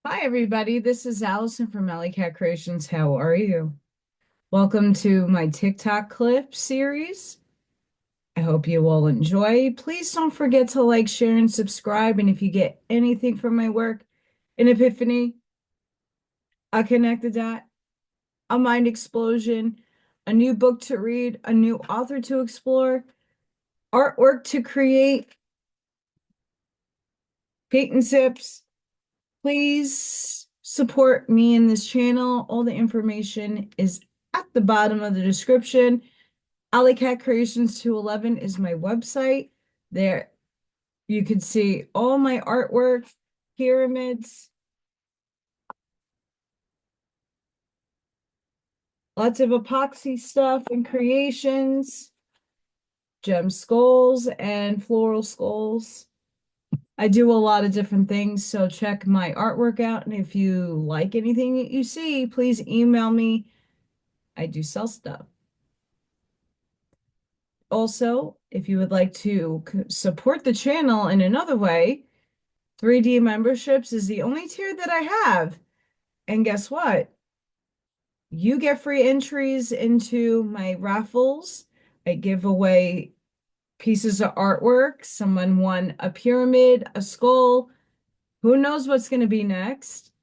Hi, everybody. This is Allison from Allykat Creations. How are you? Welcome to my TikTok clip series. I hope you all enjoy. Please don't forget to like, share, and subscribe. And if you get anything from my work, an epiphany, a connected dot, a mind explosion, a new book to read, a new author to explore, artwork to create, paint tips, please support me in this channel. All the information is at the bottom of the description. Allykat211 is my website. There you can see all my artwork, pyramids, lots of epoxy stuff and creations, gem skulls and floral skulls. I do a lot of different things, so check my artwork out. And if you like anything that you see, please email me. I do sell stuff. Also, if you would like to support the channel in another way, 3D memberships is the only tier that I have. And guess what? You get free entries into my raffles. I give away pieces of artwork. Someone won a pyramid, a skull. Who knows what's going to be next?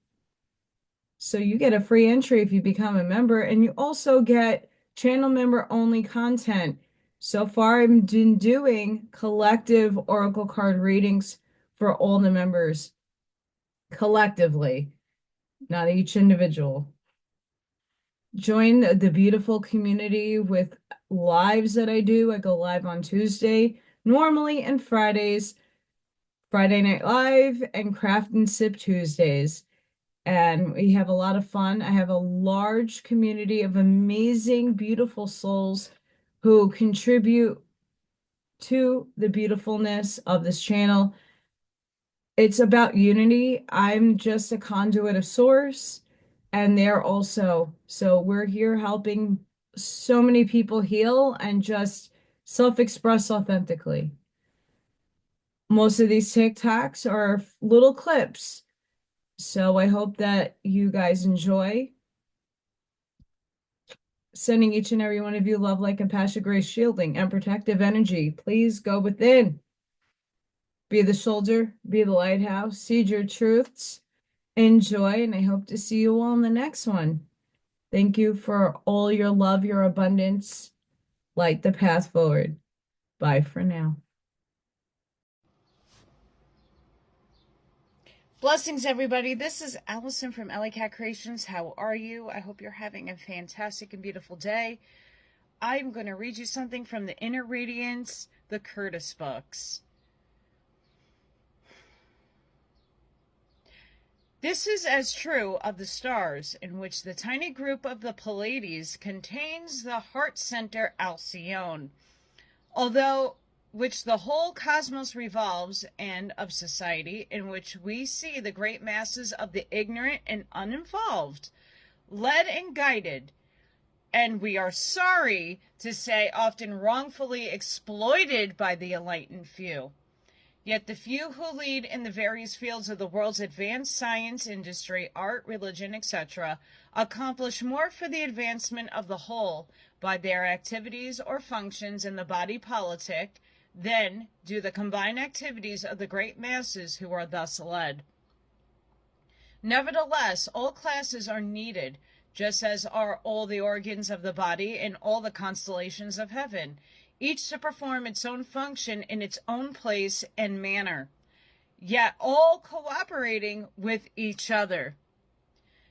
So you get a free entry if you become a member, and you also get channel member only content. So far, I've been doing collective oracle card readings for all the members collectively, not each individual. Join the beautiful community with lives that I do. I go live on Tuesday, normally, and Fridays, Friday Night Live, and Craft and Sip Tuesdays. And we have a lot of fun. I have a large community of amazing, beautiful souls who contribute to the beautifulness of this channel. It's about unity. I'm just a conduit of source, and they're also. So we're here helping so many people heal and just self-express authentically. Most of these TikToks are little clips. So I hope that you guys enjoy. Sending each and every one of you love, light, compassion, grace, shielding, and protective energy. Please go within. Be the shoulder, be the lighthouse, seed your truths, enjoy, and I hope to see you all in the next one. Thank you for all your love, your abundance. Light the path forward. Bye for now. Blessings, everybody. This is Allison from Allykat Creations. How are you? I hope you're having a fantastic and beautiful day. I'm going to read you something from the Inner Radiance, the Curtis books. This is as true of the stars, in which the tiny group of the Pleiades contains the heart center Alcyone, although which the whole cosmos revolves, and of society, in which we see the great masses of the ignorant and uninvolved, led and guided, and we are sorry to say often wrongfully exploited by the enlightened few. Yet the few who lead in the various fields of the world's advanced science, industry, art, religion, etc., accomplish more for the advancement of the whole by their activities or functions in the body politic than do the combined activities of the great masses who are thus led. Nevertheless, all classes are needed, just as are all the organs of the body and all the constellations of heaven, each to perform its own function in its own place and manner, yet all cooperating with each other.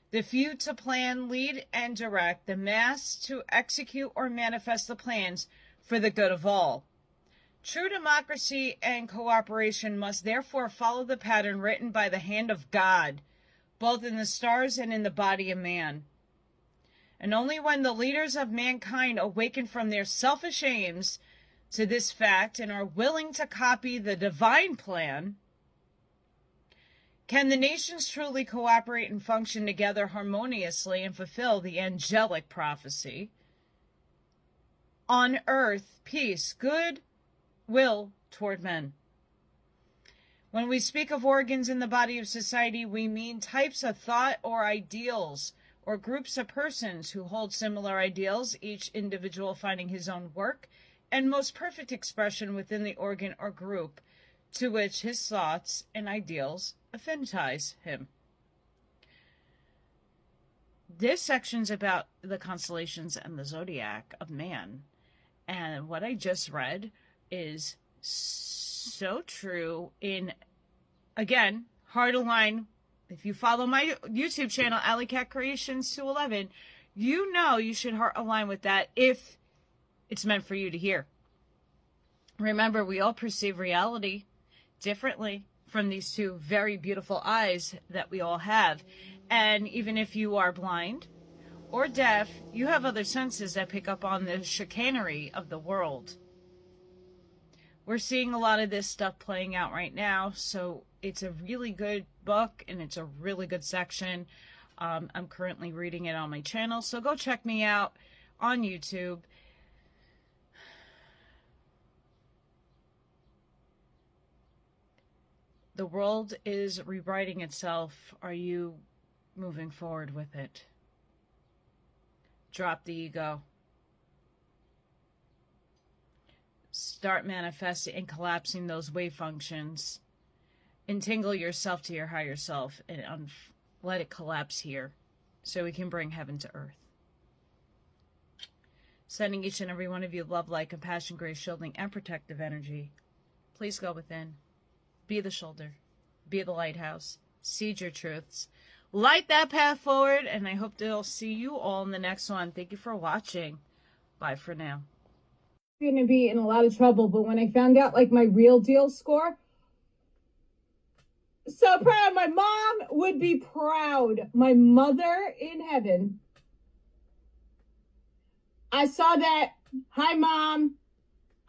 The few to plan, lead, and direct, the mass to execute or manifest the plans for the good of all. True democracy and cooperation must therefore follow the pattern written by the hand of God, both in the stars and in the body of man. And only when the leaders of mankind awaken from their selfish aims to this fact and are willing to copy the divine plan, can the nations truly cooperate and function together harmoniously and fulfill the angelic prophecy. On earth, peace, good will toward men. When we speak of organs in the body of society, we mean types of thought or ideals, or groups of persons who hold similar ideals, each individual finding his own work and most perfect expression within the organ or group to which his thoughts and ideals affinitize him. This section's about the constellations and the zodiac of man. And what I just read is so true in, again, hard align. If you follow my YouTube channel, Allykat211, you know you should heart align with that if it's meant for you to hear. Remember, we all perceive reality differently from these two very beautiful eyes that we all have. And even if you are blind or deaf, you have other senses that pick up on the chicanery of the world. We're seeing a lot of this stuff playing out right now, so it's a really good book and it's a really good section. I'm currently reading it on my channel, so go check me out on YouTube. The world is rewriting itself. Are you moving forward with it? Drop the ego. Start manifesting and collapsing those wave functions. Entangle yourself to your higher self and let it collapse here so we can bring heaven to earth. Sending each and every one of you love, light, compassion, grace, shielding, and protective energy. Please go within. Be the shoulder. Be the lighthouse. Seed your truths. Light that path forward, and I hope to see you all in the next one. Thank you for watching. Bye for now. Going to be in a lot of trouble, but when I found out like my real deal score, so proud. My mom would be proud. My mother in heaven. I saw that. Hi, Mom.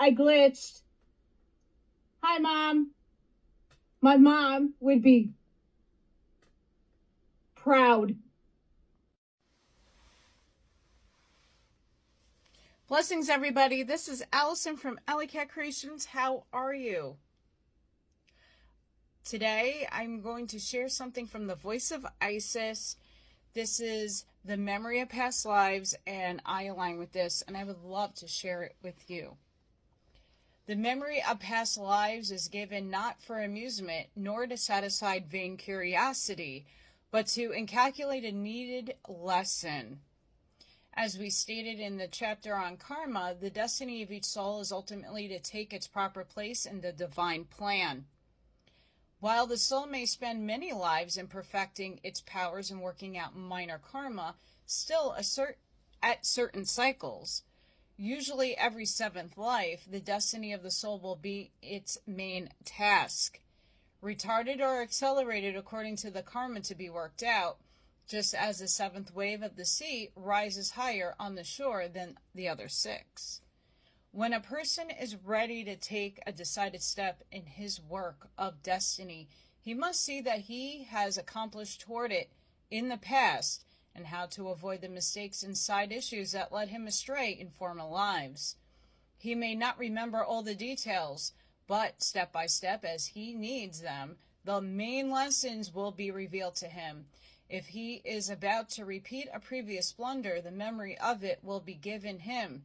I glitched. Hi, Mom. My mom would be proud. Blessings, everybody. This is Allison from Allykat Creations. How are you? Today, I'm going to share something from the voice of Isis. This is the memory of past lives, and I align with this, and I would love to share it with you. The memory of past lives is given not for amusement, nor to satisfy vain curiosity, but to incalculate a needed lesson. As we stated in the chapter on karma, the destiny of each soul is ultimately to take its proper place in the divine plan. While the soul may spend many lives in perfecting its powers and working out minor karma, still at certain cycles, usually every 7th life, the destiny of the soul will be its main task. Retarded or accelerated according to the karma to be worked out, just as the 7th wave of the sea rises higher on the shore than the other 6. When a person is ready to take a decided step in his work of destiny, he must see that he has accomplished toward it in the past and how to avoid the mistakes and side issues that led him astray in former lives. He may not remember all the details, but step by step as he needs them, the main lessons will be revealed to him. If he is about to repeat a previous blunder, the memory of it will be given him,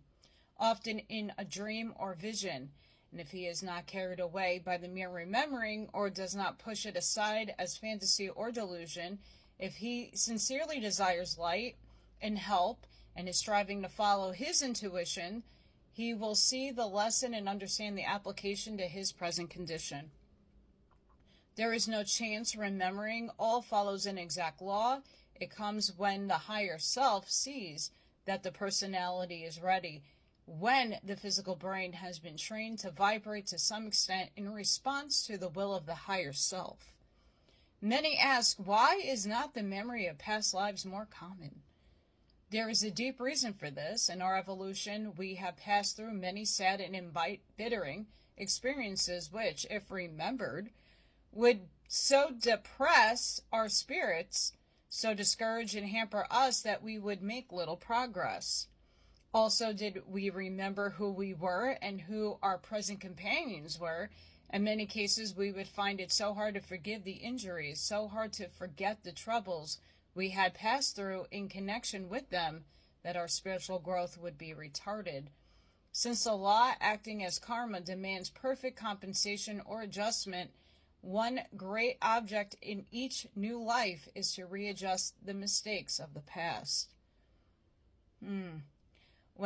often in a dream or vision. And if he is not carried away by the mere remembering or does not push it aside as fantasy or delusion, if he sincerely desires light and help and is striving to follow his intuition, he will see the lesson and understand the application to his present condition. There is no chance remembering. All follows an exact law. It comes when the higher self sees that the personality is ready, when the physical brain has been trained to vibrate to some extent in response to the will of the higher self. Many ask, why is not the memory of past lives more common? There is a deep reason for this. In our evolution, we have passed through many sad and embittering experiences which, if remembered, would so depress our spirits, so discourage and hamper us that we would make little progress. Also, did we remember who we were and who our present companions were, In many cases, we would find it so hard to forgive the injuries, so hard to forget the troubles we had passed through in connection with them, that our spiritual growth would be retarded. Since the law acting as karma demands perfect compensation or adjustment, one great object in each new life is to readjust the mistakes of the past. When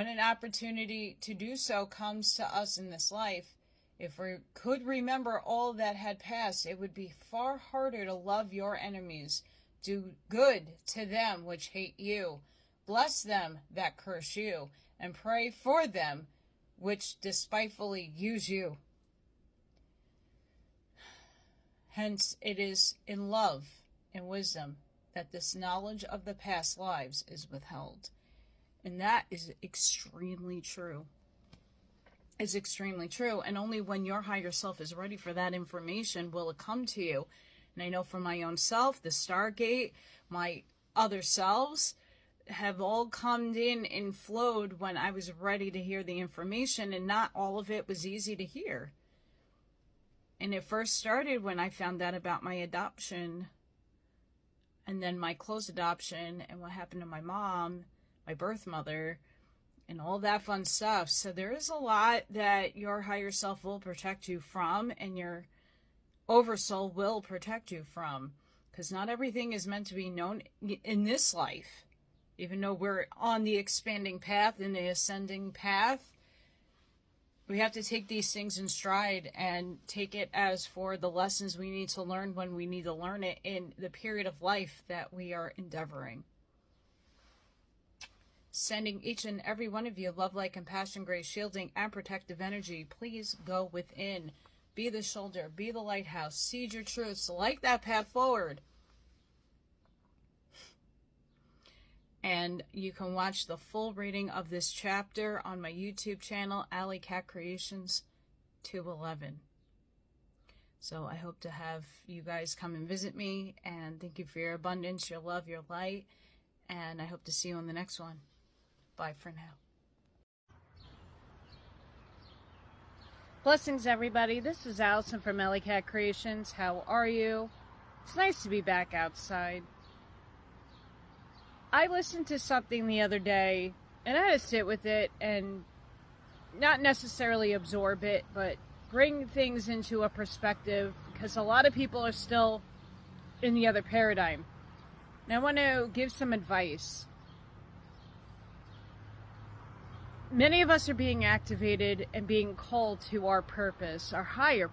an opportunity to do so comes to us in this life, if we could remember all that had passed, it would be far harder to love your enemies, do good to them which hate you, bless them that curse you, and pray for them which despitefully use you. Hence, it is in love and wisdom that this knowledge of the past lives is withheld. And that is extremely true. It's extremely true. And only when your higher self is ready for that information will it come to you. And I know for my own self, the Stargate, my other selves have all come in and flowed when I was ready to hear the information, and not all of it was easy to hear. And it first started when I found out about my adoption, and then my close adoption, and what happened to my mom, my birth mother, and all that fun stuff. So there is a lot that your higher self will protect you from, and your oversoul will protect you from, because not everything is meant to be known in this life. Even though we're on the expanding path and the ascending path, we have to take these things in stride and take it as for the lessons we need to learn when we need to learn it in the period of life that we are endeavoring. Sending each and every one of you love, light, compassion, grace, shielding, and protective energy. Please go within. Be the shoulder. Be the lighthouse. Seed your truths. Light that path forward. And you can watch the full reading of this chapter on my YouTube channel, Allykat211. So I hope to have you guys come and visit me. And thank you for your abundance, your love, your light. And I hope to see you on the next one. Bye for now. Blessings, everybody. This is Allison from Allykat Creations. How are you? It's nice to be back outside. I listened to something the other day, and I had to sit with it and not necessarily absorb it, but bring things into a perspective, because a lot of people are still in the other paradigm. And I want to give some advice. Many of us are being activated and being called to our purpose, our higher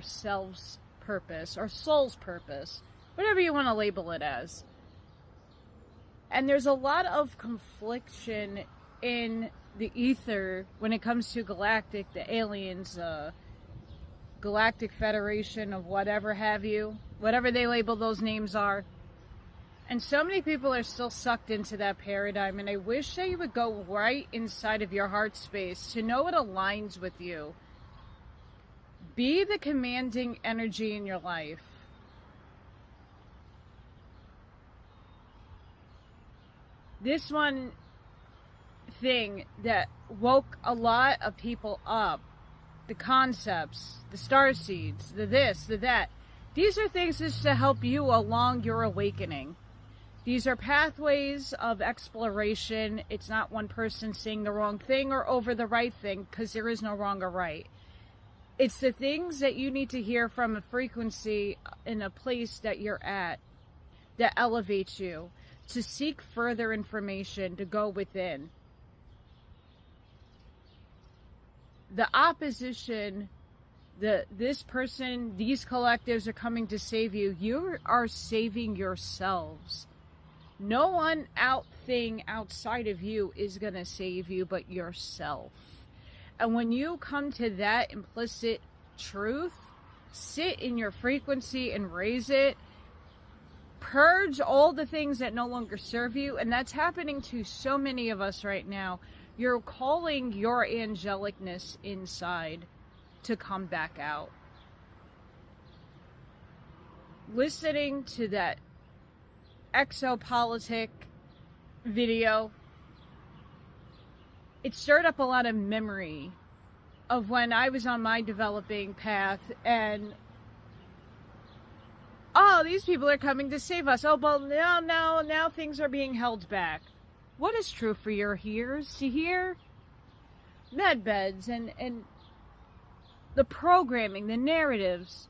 self's purpose, our soul's purpose, whatever you want to label it as. And there's a lot of confliction in the ether when it comes to galactic, the aliens, Galactic Federation of whatever have you, whatever they label those names are. And so many people are still sucked into that paradigm, and I wish that you would go right inside of your heart space to know what aligns with you. Be the commanding energy in your life. This one thing that woke a lot of people up, the concepts, the star seeds, the this, the that, these are things just to help you along your awakening. These are pathways of exploration. It's not one person saying the wrong thing or over the right thing, because there is no wrong or right. It's the things that you need to hear from a frequency in a place that you're at that elevates you, to seek further information, to go within. The opposition, this person, these collectives are coming to save you. You are saving yourselves. No one thing outside of you is going to save you but yourself. And when you come to that implicit truth, sit in your frequency and raise it. Purge all the things that no longer serve you. And that's happening to so many of us right now. You're calling your angelicness inside to come back out. Listening to that exopolitic video, it stirred up a lot of memory of when I was on my developing path, and oh, these people are coming to save us. Oh, well, now things are being held back. What is true for your ears to hear? Med beds and the programming, the narratives.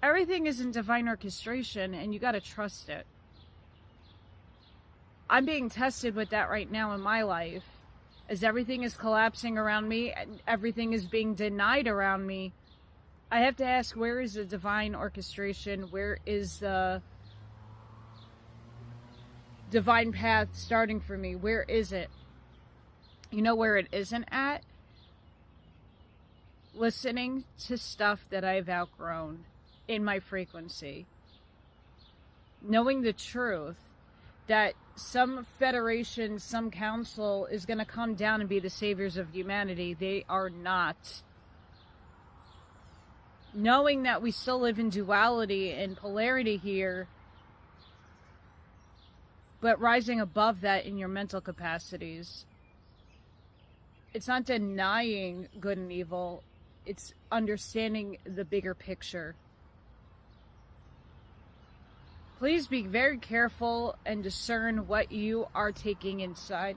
Everything is in divine orchestration, and you got to trust it. I'm being tested with that right now in my life, as everything is collapsing around me and everything is being denied around me. I have to ask, where is the divine orchestration? Where is the divine path starting for me? Where is it? You know where it isn't at? Listening to stuff that I've outgrown in my frequency. Knowing the truth that some federation, some council is going to come down and be the saviors of humanity. They are not. Knowing that we still live in duality and polarity here, but rising above that in your mental capacities. It's not denying good and evil. It's understanding the bigger picture. Please be very careful and discern what you are taking inside.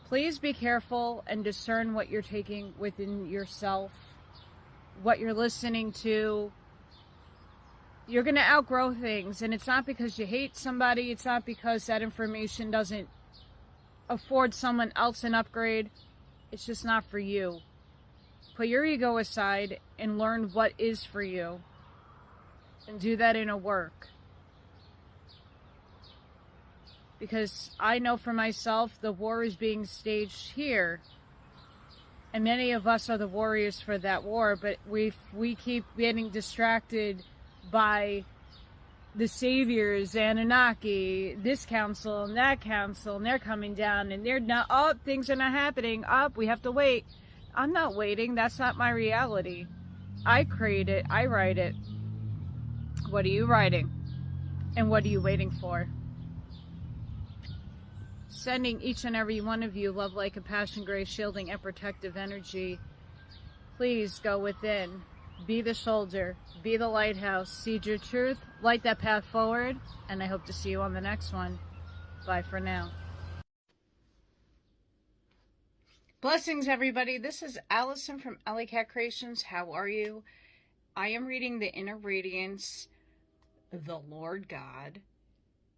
Please be careful and discern what you're taking within yourself, what you're listening to. You're going to outgrow things, and it's not because you hate somebody. It's not because that information doesn't afford someone else an upgrade. It's just not for you. Put your ego aside and learn what is for you. And do that in a work. Because I know for myself, the war is being staged here. And many of us are the warriors for that war, but we keep getting distracted by the saviors, Anunnaki, this council and that council, and they're coming down, and they're not, oh, things are not happening, we have to wait. I'm not waiting. That's not my reality. I create it. I write it. What are you writing? And what are you waiting for? Sending each and every one of you love, light, compassion, grace, shielding, and protective energy. Please go within. Be the shoulder. Be the lighthouse. Seed your truth. Light that path forward. And I hope to see you on the next one. Bye for now. Blessings, everybody. This is Allison from Allykat Creations. How are you? I am reading The Inner Radiance, the Lord God.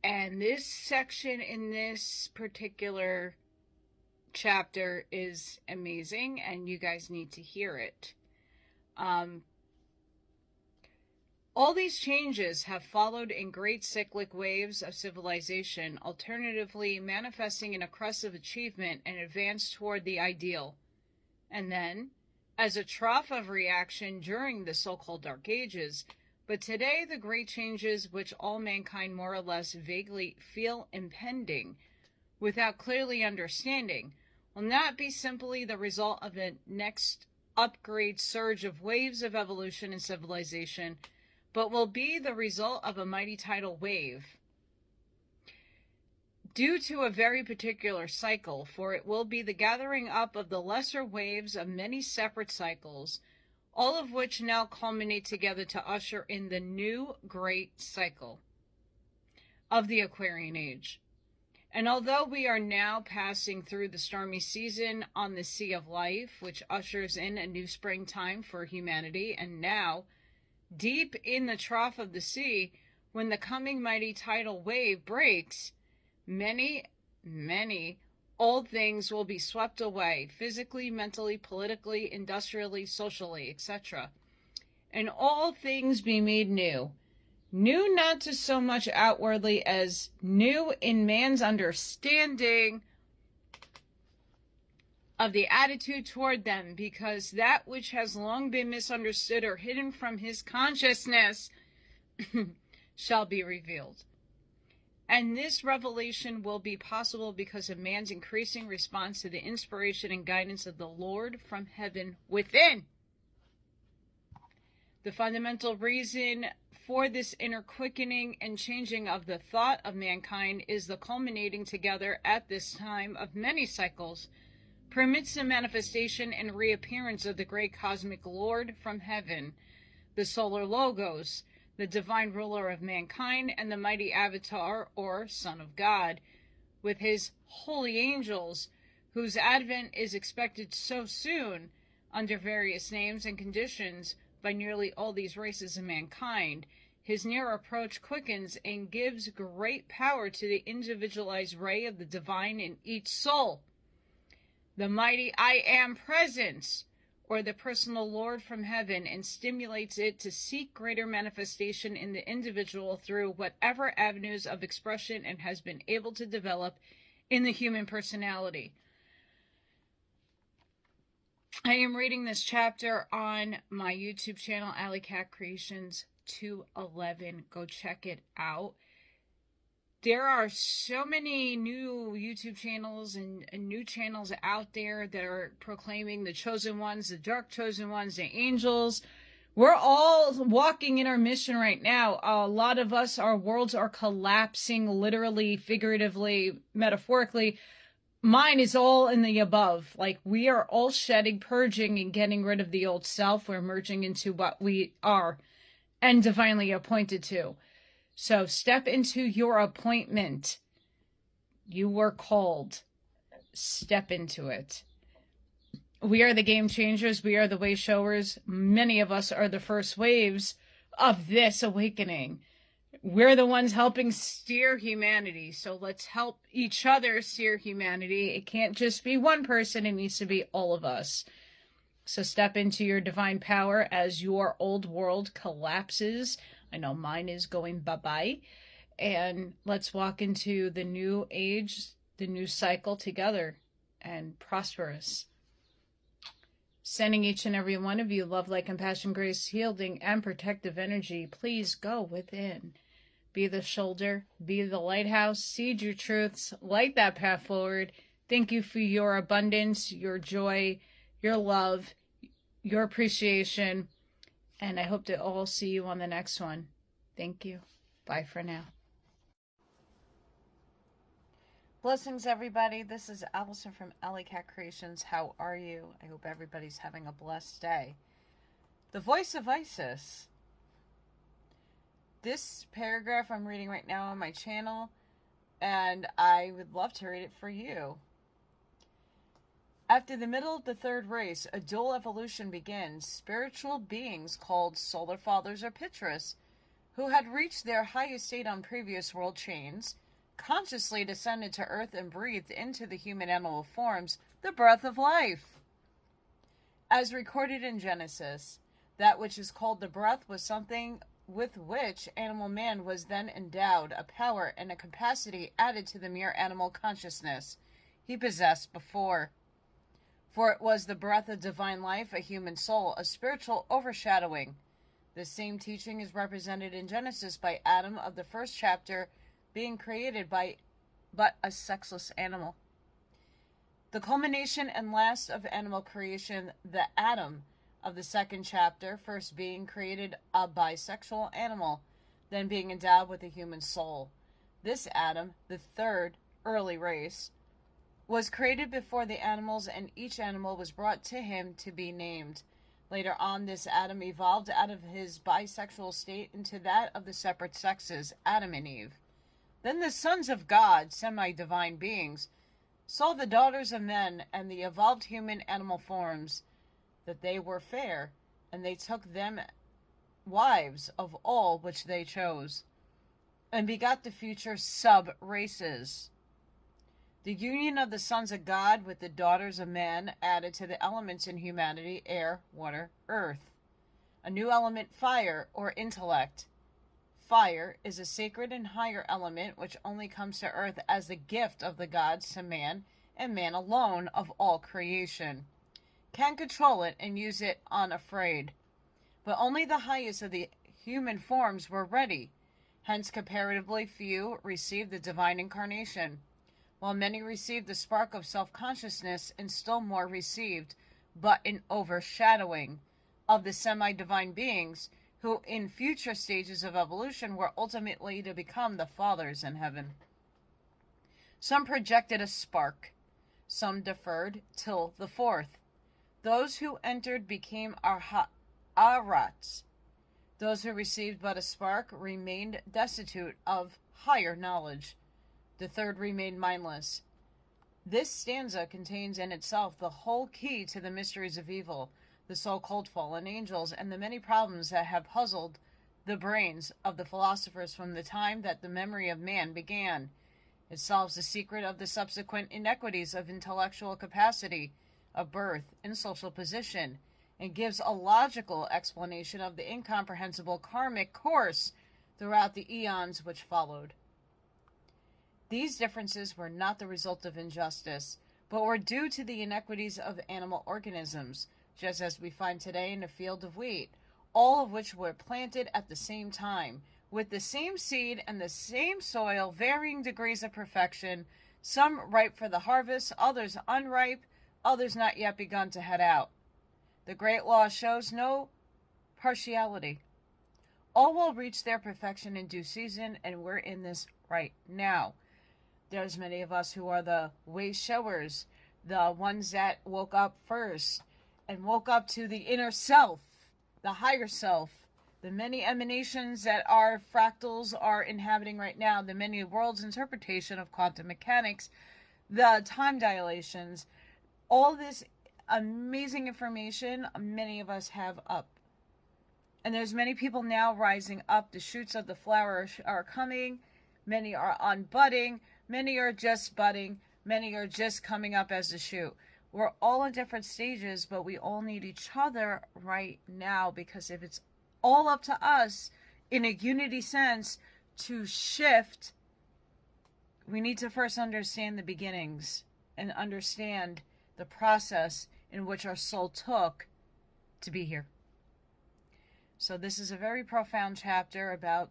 And this section in this particular chapter is amazing, and you guys need to hear it. All these changes have followed in great cyclic waves of civilization, alternatively manifesting in a crest of achievement and advance toward the ideal. And then, as a trough of reaction during the so-called Dark Ages, but today the great changes which all mankind more or less vaguely feel impending without clearly understanding will not be simply the result of a next upgrade surge of waves of evolution and civilization, but will be the result of a mighty tidal wave due to a very particular cycle, for it will be the gathering up of the lesser waves of many separate cycles, all of which now culminate together to usher in the new great cycle of the Aquarian Age. And although we are now passing through the stormy season on the Sea of Life, which ushers in a new springtime for humanity, and now deep in the trough of the sea, when the coming mighty tidal wave breaks, many old things will be swept away, physically, mentally, politically, industrially, socially, etc. And all things be made new. New not to so much outwardly as new in man's understanding of the attitude toward them, because that which has long been misunderstood or hidden from his consciousness shall be revealed. And this revelation will be possible because of man's increasing response to the inspiration and guidance of the Lord from heaven within. The fundamental reason for this inner quickening and changing of the thought of mankind is the culminating together at this time of many cycles, permits the manifestation and reappearance of the great cosmic Lord from heaven, the solar Logos, the divine ruler of mankind, and the mighty avatar or Son of God, with his holy angels, whose advent is expected so soon under various names and conditions by nearly all these races of mankind. His near approach quickens and gives great power to the individualized ray of the divine in each soul. The mighty I Am Presence, or the personal Lord from heaven, and stimulates it to seek greater manifestation in the individual through whatever avenues of expression it has been able to develop in the human personality. I am reading this chapter on my YouTube channel, Allykat211. Go check it out. There are so many new YouTube channels and new channels out there that are proclaiming the chosen ones, the dark chosen ones, the angels. We're all walking in our mission right now. A lot of us, our worlds are collapsing, literally, figuratively, metaphorically. Mine is all in the above. Like, we are all shedding, purging, and getting rid of the old self. We're merging into what we are and divinely appointed to. So step into your appointment. You were called. Step into it. We are the game changers. We are the way showers. Many of us are the first waves of this awakening. We're the ones helping steer humanity. So let's help each other steer humanity. It can't just be one person. It needs to be all of us. So step into your divine power as your old world collapses. I know mine is going bye-bye. And let's walk into the new age, the new cycle together and prosperous. Sending each and every one of you love, light, compassion, grace, healing, and protective energy. Please go within. Be the shoulder, be the lighthouse, seed your truths, light that path forward. Thank you for your abundance, your joy, your love, your appreciation. And I hope to all see you on the next one. Thank you. Bye for now. Blessings, everybody. This is Allison from Allykat Creations. How are you? I hope everybody's having a blessed day. The voice of Isis. This paragraph I'm reading right now on my channel, and I would love to read it for you. After the middle of the third race, a dual evolution begins. Spiritual beings called Solar Fathers or Pitris, who had reached their highest state on previous world chains, consciously descended to earth and breathed into the human animal forms the breath of life. As recorded in Genesis, that which is called the breath was something with which animal man was then endowed, a power and a capacity added to the mere animal consciousness he possessed before. For it was the breath of divine life, a human soul, a spiritual overshadowing. This same teaching is represented in Genesis by Adam of the first chapter being created by but a sexless animal. The culmination and last of animal creation, the Adam of the second chapter, first being created a bisexual animal, then being endowed with a human soul. This Adam, the third early race, was created before the animals, and each animal was brought to him to be named. Later on, this Adam evolved out of his bisexual state into that of the separate sexes, Adam and Eve. Then the sons of God, semi-divine beings, saw the daughters of men and the evolved human animal forms, that they were fair, and they took them wives of all which they chose, and begot the future sub-races. The union of the sons of God with the daughters of men added to the elements in humanity air, water, earth. A new element, fire, or intellect. Fire is a sacred and higher element which only comes to earth as the gift of the gods to man, and man alone of all creation can control it and use it unafraid. But only the highest of the human forms were ready. Hence comparatively few received the divine incarnation, while many received the spark of self-consciousness, and still more received but an overshadowing, of the semi-divine beings who in future stages of evolution were ultimately to become the fathers in heaven. Some projected a spark, some deferred till the fourth. Those who entered became arhats. Those who received but a spark remained destitute of higher knowledge. The third remained mindless. This stanza contains in itself the whole key to the mysteries of evil, the so-called fallen angels, and the many problems that have puzzled the brains of the philosophers from the time that the memory of man began. It solves the secret of the subsequent inequities of intellectual capacity, of birth, and social position, and gives a logical explanation of the incomprehensible karmic course throughout the eons which followed. These differences were not the result of injustice, but were due to the inequities of animal organisms, just as we find today in a field of wheat, all of which were planted at the same time, with the same seed and the same soil, varying degrees of perfection, some ripe for the harvest, others unripe, others not yet begun to head out. The great law shows no partiality. All will reach their perfection in due season, and we're in this right now. There's many of us who are the way showers, the ones that woke up first and woke up to the inner self, the higher self, the many emanations that our fractals are inhabiting right now, the many worlds interpretation of quantum mechanics, the time dilations, all this amazing information many of us have up. And there's many people now rising up. The shoots of the flower are coming. Many are unbudding. Many are just budding. Many are just coming up as a shoot. We're all in different stages, but we all need each other right now, because if it's all up to us in a unity sense to shift, we need to first understand the beginnings and understand the process in which our soul took to be here. So this is a very profound chapter about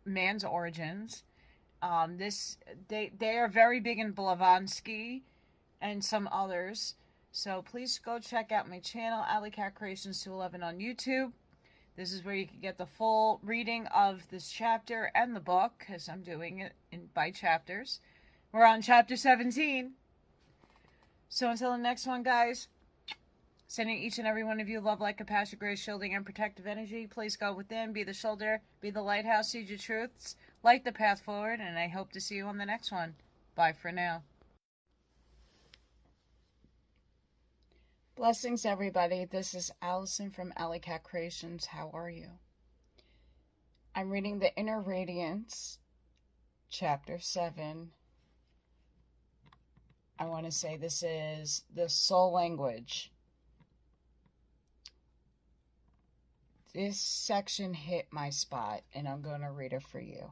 man's origins. They are very big in Blavatsky and some others. So please go check out my channel, Allykat211 on YouTube. This is where you can get the full reading of this chapter and the book, because I'm doing it by chapters. We're on chapter 17. So until the next one, guys, sending each and every one of you love, light, compassion, grace, shielding, and protective energy. Please go within, be the shoulder, be the lighthouse, see your truths, light the path forward, and I hope to see you on the next one. Bye for now. Blessings, everybody. This is Allison from Allykat Creations. How are you? I'm reading The Inner Radiance, Chapter 7. I want to say this is the soul language. This section hit my spot, and I'm going to read it for you.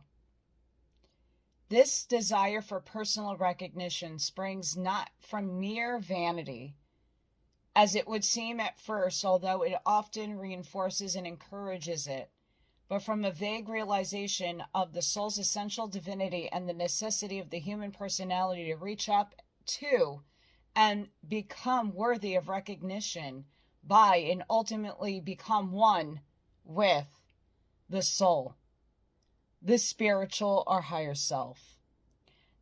This desire for personal recognition springs not from mere vanity, as it would seem at first, although it often reinforces and encourages it, but from a vague realization of the soul's essential divinity and the necessity of the human personality to reach up to and become worthy of recognition by and ultimately become one with the soul, the spiritual or higher self.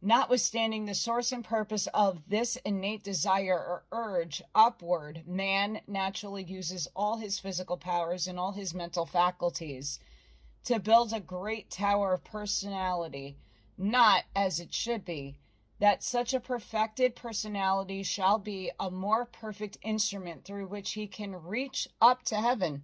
Notwithstanding the source and purpose of this innate desire or urge upward, man naturally uses all his physical powers and all his mental faculties to build a great tower of personality, not as it should be, that such a perfected personality shall be a more perfect instrument through which he can reach up to heaven,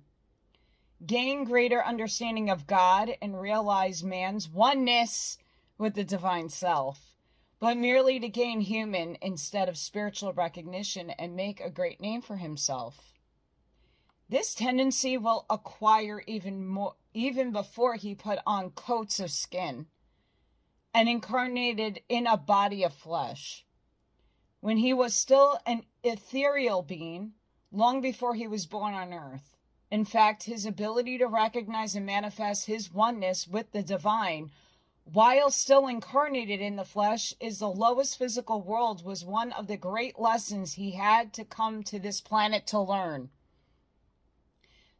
gain greater understanding of God, and realize man's oneness with the divine self, but merely to gain human instead of spiritual recognition and make a great name for himself. This tendency will acquire even before he put on coats of skin and incarnated in a body of flesh. When he was still an ethereal being, long before he was born on earth. In fact, his ability to recognize and manifest his oneness with the divine while still incarnated in the flesh is the lowest physical world was one of the great lessons he had to come to this planet to learn.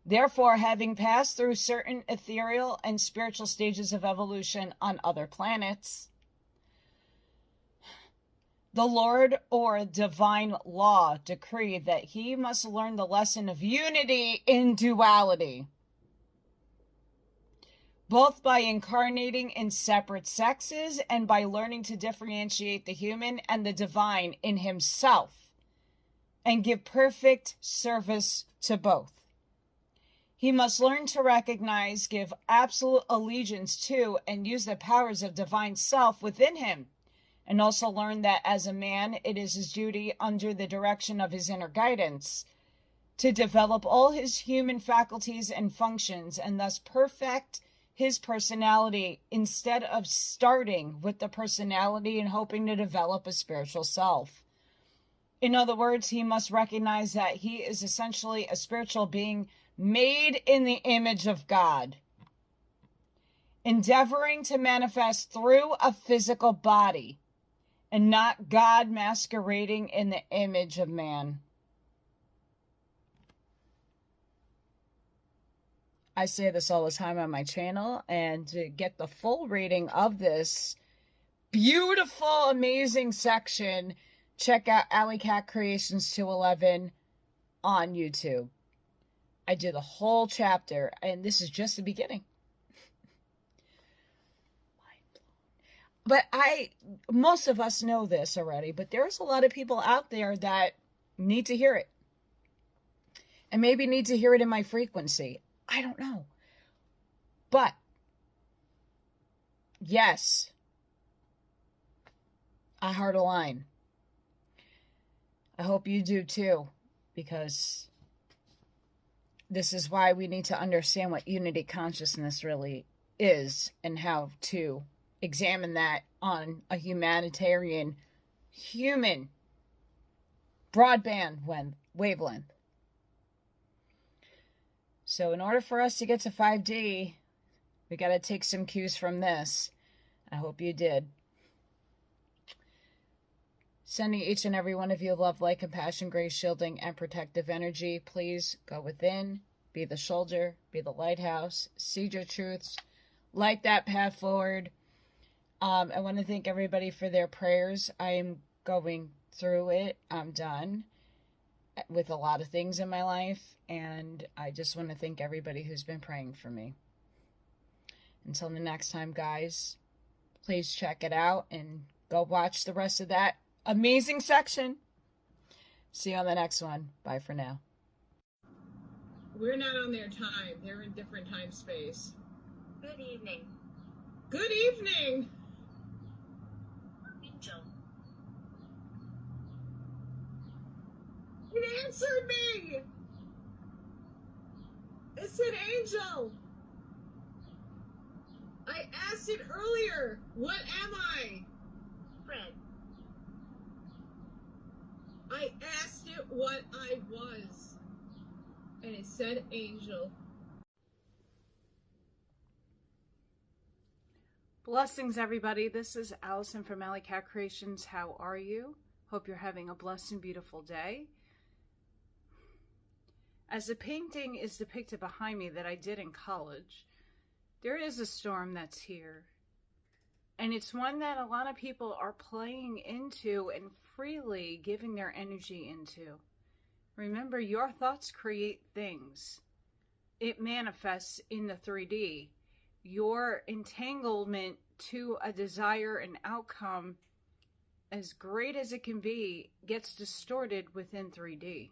Therefore, having passed through certain ethereal and spiritual stages of evolution on other planets, the Lord or divine law decreed that he must learn the lesson of unity in duality, both by incarnating in separate sexes and by learning to differentiate the human and the divine in himself and give perfect service to both. He must learn to recognize, give absolute allegiance to, and use the powers of divine self within him, and also learn that as a man, it is his duty, under the direction of his inner guidance, to develop all his human faculties and functions, and thus perfect his personality instead of starting with the personality and hoping to develop a spiritual self. In other words, he must recognize that he is essentially a spiritual being made in the image of God, endeavoring to manifest through a physical body, and not God masquerading in the image of man. I say this all the time on my channel, and to get the full reading of this beautiful, amazing section, check out Allykat211 on YouTube. I did the whole chapter, and this is just the beginning. But most of us know this already, but there's a lot of people out there that need to hear it. And maybe need to hear it in my frequency. I don't know. But, yes, I heart a line. I hope you do too, because this is why we need to understand what unity consciousness really is and how to examine that on a humanitarian, human broadband wavelength. So in order for us to get to 5D, we got to take some cues from this. I hope you did. Sending each and every one of you love, light, compassion, grace, shielding, and protective energy. Please go within, be the shoulder, be the lighthouse, seed your truths, light that path forward. I want to thank everybody for their prayers. I am going through it. I'm done with a lot of things in my life, and I just want to thank everybody who's been praying for me. Until the next time, guys, please check it out and go watch the rest of that amazing section. See you on the next one. Bye for now. We're not on their time. They're in different time space. Good evening. Good evening. Angel. It answered me. It's an angel. I asked it earlier. What am I? Fred. I asked it what I was. And it said angel. Blessings, everybody. This is Allison from Allykat Creations. How are you? Hope you're having a blessed and beautiful day. As the painting is depicted behind me that I did in college, there is a storm that's here. And it's one that a lot of people are playing into and freely giving their energy into. Remember, your thoughts create things. It manifests in the 3D. Your entanglement to a desire and outcome, as great as it can be, gets distorted within 3D.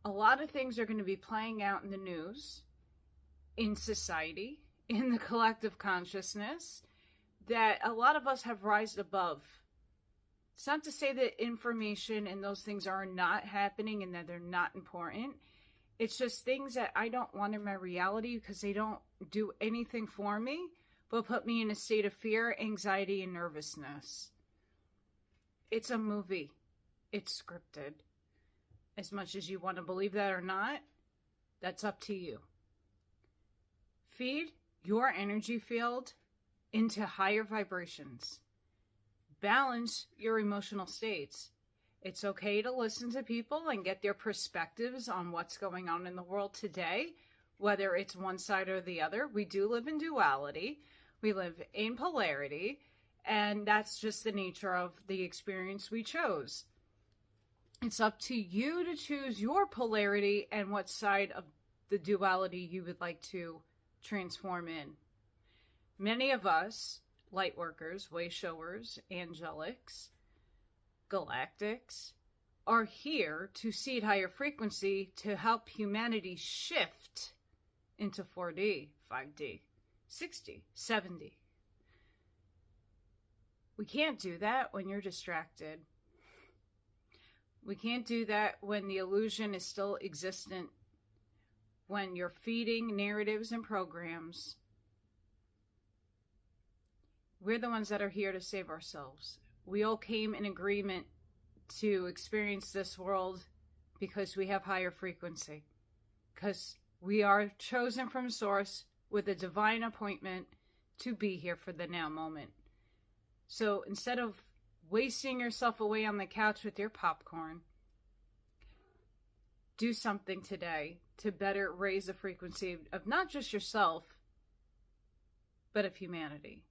A lot of things are going to be playing out in the news, in society, in the collective consciousness, that a lot of us have rised above. It's not to say that information and those things are not happening and that they're not important. It's just things that I don't want in my reality because they don't do anything for me but put me in a state of fear, anxiety, and nervousness. It's a movie. It's scripted. As much as you want to believe that or not, that's up to you. Feed your energy field into higher vibrations. Balance your emotional states. It's okay to listen to people and get their perspectives on what's going on in the world today, whether it's one side or the other. We do live in duality. We live in polarity, and that's just the nature of the experience we chose. It's up to you to choose your polarity and what side of the duality you would like to transform in. Many of us, light workers, way showers, angelics, galactics, are here to seed higher frequency to help humanity shift into 4D, 5D, 6D, 7D. We can't do that when you're distracted. We can't do that when the illusion is still existent, when you're feeding narratives and programs. We're the ones that are here to save ourselves. We all came in agreement to experience this world because we have higher frequency, because we are chosen from source with a divine appointment to be here for the now moment. So instead of wasting yourself away on the couch with your popcorn, do something today to better raise the frequency of not just yourself, but of humanity.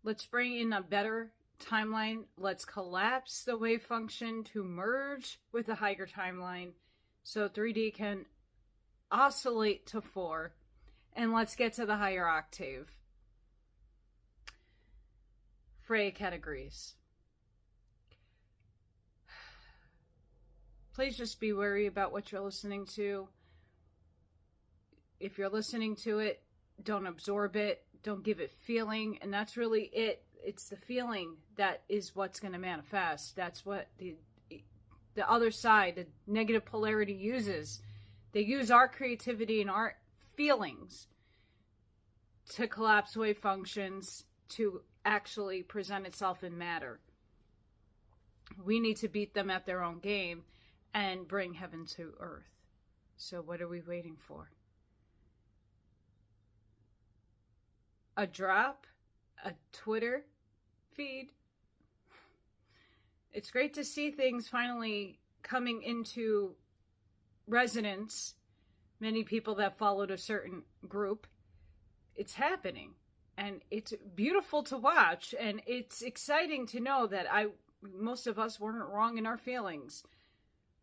Let's bring in a better timeline. Let's collapse the wave function to merge with the higher timeline so 3D can oscillate to 4, and let's get to the higher octave. Freya categories. Please just be wary about what you're listening to. If you're listening to it, don't absorb it. Don't give it feeling. And that's really it. It's the feeling that is what's going to manifest. That's what the other side, the negative polarity, uses. They use our creativity and our feelings to collapse wave functions to actually present itself in matter. We need to beat them at their own game and bring heaven to earth. So what are we waiting for? A drop? A Twitter feed? It's great to see things finally coming into resonance. Many people that followed a certain group. It's happening. And it's beautiful to watch. And it's exciting to know that most of us weren't wrong in our feelings.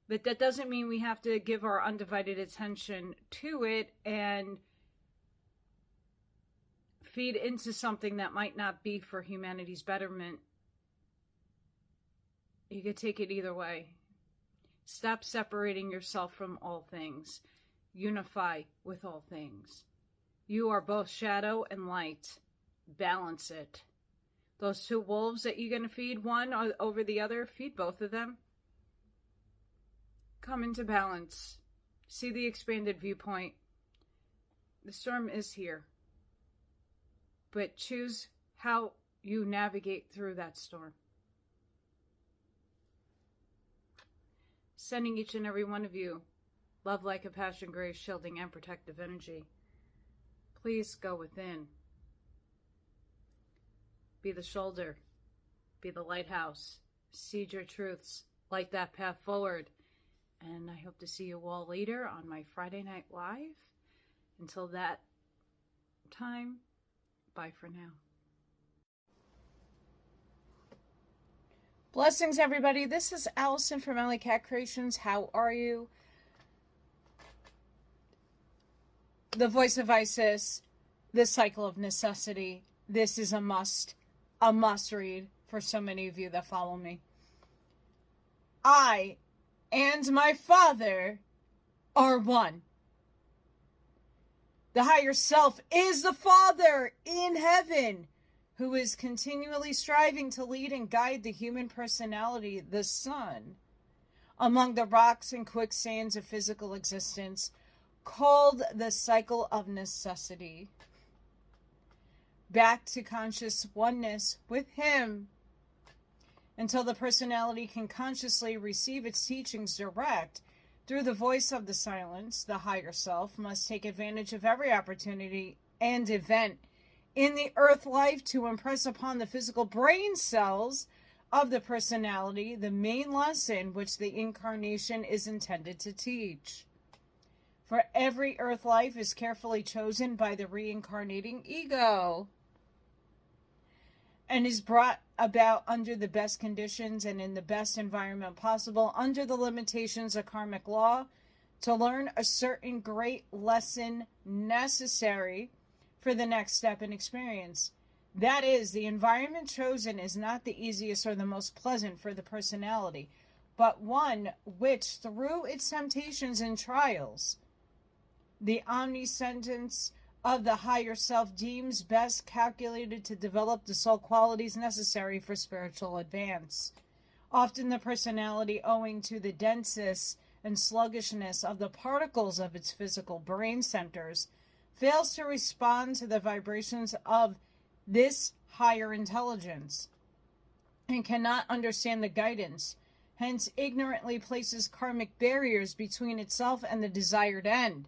But that doesn't mean we have to give our undivided attention to it and feed into something that might not be for humanity's betterment. You could take it either way. Stop separating yourself from all things. Unify with all things. You are both shadow and light. Balance it. Those two wolves that you're going to feed one over the other, feed both of them. Come into balance. See the expanded viewpoint. The storm is here. But choose how you navigate through that storm. Sending each and every one of you love, light, compassion, grace, shielding, and protective energy. Please go within. Be the shoulder. Be the lighthouse. Seed your truths. Light that path forward. And I hope to see you all later on my Friday Night Live. Until that time, bye for now. Blessings, everybody. This is Allison from Allykat Creations. How are you? The voice of Isis, this cycle of necessity. This is a must read for so many of you that follow me. I and my Father are one. The higher self is the Father in heaven, who is continually striving to lead and guide the human personality, the Son, among the rocks and quicksands of physical existence, called the cycle of necessity, back to conscious oneness with Him, until the personality can consciously receive its teachings direct. Through the voice of the silence, the higher self must take advantage of every opportunity and event in the earth life to impress upon the physical brain cells of the personality, the main lesson which the incarnation is intended to teach. For every earth life is carefully chosen by the reincarnating ego and is brought about under the best conditions and in the best environment possible, under the limitations of karmic law, to learn a certain great lesson necessary for the next step in experience. That is, the environment chosen is not the easiest or the most pleasant for the personality, but one which, through its temptations and trials, the omniscience of the higher self deems best calculated to develop the soul qualities necessary for spiritual advance. Often the personality, owing to the denseness and sluggishness of the particles of its physical brain centers, fails to respond to the vibrations of this higher intelligence and cannot understand the guidance, hence ignorantly places karmic barriers between itself and the desired end.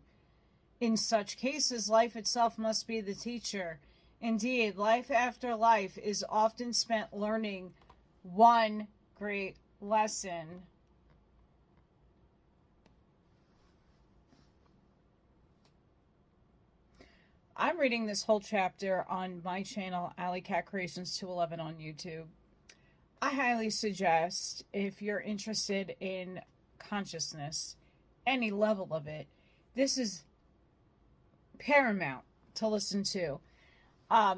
In such cases, life itself must be the teacher. Indeed, life after life is often spent learning one great lesson. I'm reading this whole chapter on my channel, Allykat211 on YouTube. I highly suggest, if you're interested in consciousness, any level of it, this is paramount to listen to. I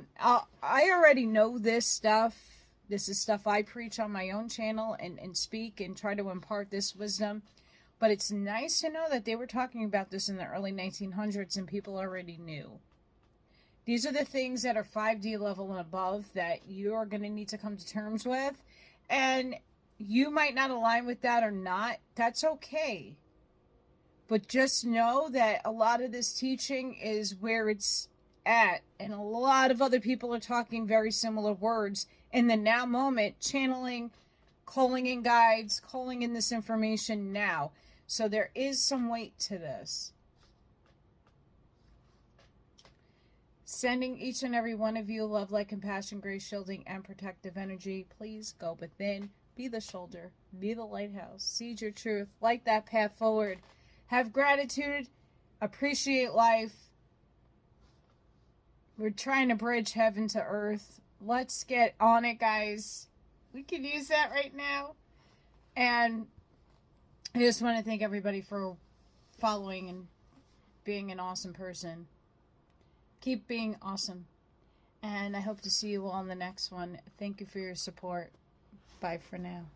already know this stuff. This is stuff I preach on my own channel and speak and try to impart this wisdom. But it's nice to know that they were talking about this in the early 1900s and people already knew. These are the things that are 5D level and above that you're going to need to come to terms with. And you might not align with that or not. That's okay. But just know that a lot of this teaching is where it's at. And a lot of other people are talking very similar words in the now moment, channeling, calling in guides, calling in this information now. So there is some weight to this. Sending each and every one of you love, light, compassion, grace, shielding, and protective energy. Please go within, be the shoulder, be the lighthouse, seed your truth, light that path forward. Have gratitude, appreciate life. We're trying to bridge heaven to earth. Let's get on it, guys. We can use that right now. And I just want to thank everybody for following and being an awesome person. Keep being awesome. And I hope to see you all on the next one. Thank you for your support. Bye for now.